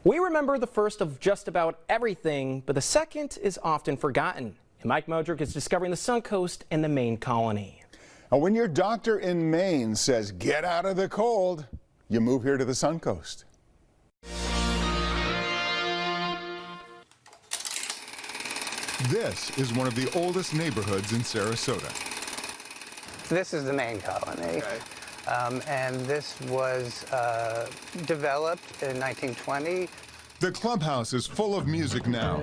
We remember the first of just about everything, but the second is often forgotten. And Mike Modrick is discovering the Suncoast and the Maine colony. Now, when your doctor in Maine says, get out of the cold, you move here to the Suncoast. This is one of the oldest neighborhoods in Sarasota. This is the Maine colony. Okay. And this was developed in 1920. The clubhouse is full of music now.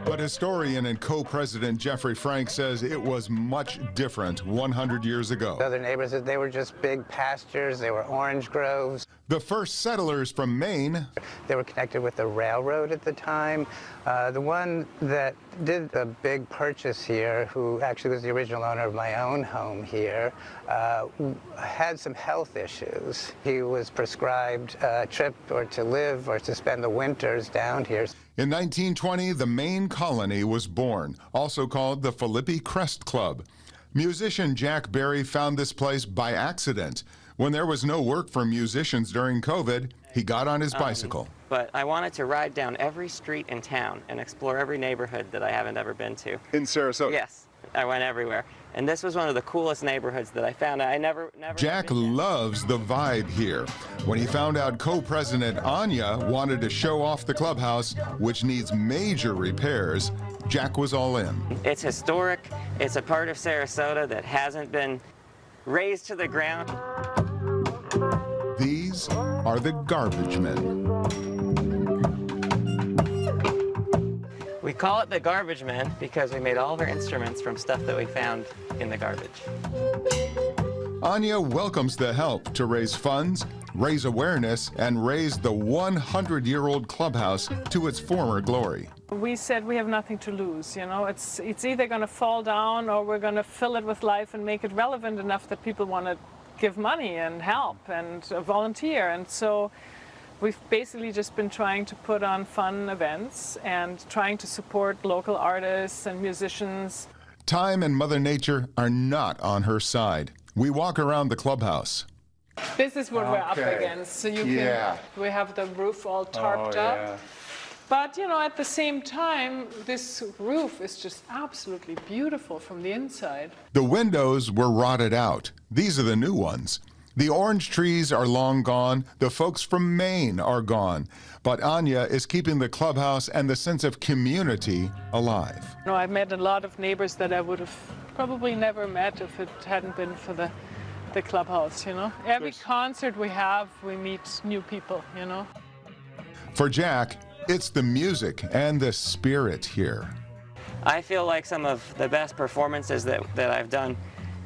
But historian and co-president Jeffrey Frank says it was much different 100 years ago. Other neighbors, they were just big pastures, they were orange groves. The first settlers from Maine. They were connected with the railroad at the time. The one that did a big purchase here, who actually was the original owner of my own home here, had some health issues. He was prescribed a trip or to live or to spend the winters down here. In 1920, the Maine colony was born, also called the Phillippi Crest Club. Musician Jack Berry found this place by accident. When there was no work for musicians during COVID, he got on his bicycle. But I wanted to ride down every street in town and explore every neighborhood that I haven't ever been to. In Sarasota? Yes, I went everywhere. And this was one of the coolest neighborhoods that I found. I never Jack loves the vibe here. When he found out co-president Anya wanted to show off the clubhouse, which needs major repairs, Jack was all in. It's historic. It's a part of Sarasota that hasn't been razed to the ground. These are the garbage men. We call it the garbage men because we made all of our instruments from stuff that we found in the garbage. Anya welcomes the help to raise funds, raise awareness, and raise the 100-year-old clubhouse to its former glory. We said we have nothing to lose, you know. It's either going to fall down or we're going to fill it with life and make it relevant enough that people want to give money and help and volunteer. And so we've basically just been trying to put on fun events and trying to support local artists and musicians. Time and Mother Nature are not on her side. We walk around the clubhouse. This is what we're up against. So you can, we have the roof all tarped up. But, you know, at the same time, this roof is just absolutely beautiful from the inside. The windows were rotted out. These are the new ones. The orange trees are long gone. The folks from Maine are gone. But Anya is keeping the clubhouse and the sense of community alive. You know, I've met a lot of neighbors that I would have probably never met if it hadn't been for the clubhouse, you know. Every concert we have, we meet new people, you know. For Jack, it's the music and the spirit here. I feel like some of the best performances that I've done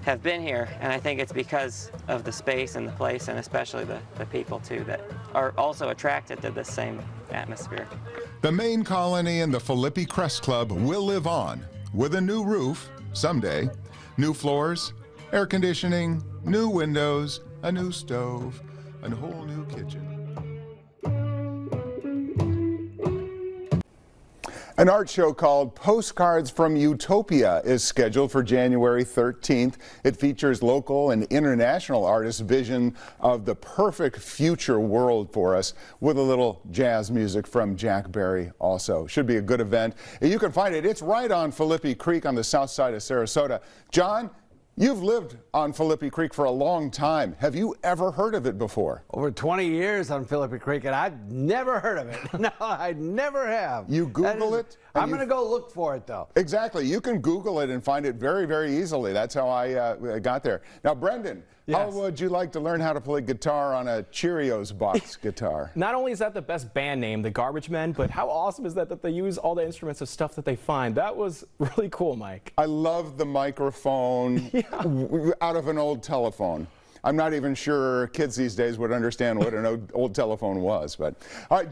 have been here, and I think it's because of the space and the place, and especially the people too, that are also attracted to this same atmosphere. The Maine colony and the Phillippi Crest Club will live on with a new roof someday, new floors, air conditioning, new windows, a new stove, and a whole new kitchen. An art show called Postcards from Utopia is scheduled for January 13th. It features local and international artists' vision of the perfect future world for us, with a little jazz music from Jack Berry also. Should be a good event. You can find it. It's right on Phillippi Creek on the south side of Sarasota. John, you've lived on Phillippi Creek for a long time. Have you ever heard of it before? Over 20 years on Phillippi Creek, and I've never heard of it. No, I never have. You Google it? I'm going to go look for it, though. Exactly. You can Google it and find it very, very easily. That's how I got there. Now, Brendan, how would you like to learn how to play guitar on a Cheerios box guitar? Not only is that the best band name, the Garbage Men, but how awesome is that they use all the instruments of stuff that they find? That was really cool, Mike. I love the microphone out of an old telephone. I'm not even sure kids these days would understand what an old telephone was. But all right.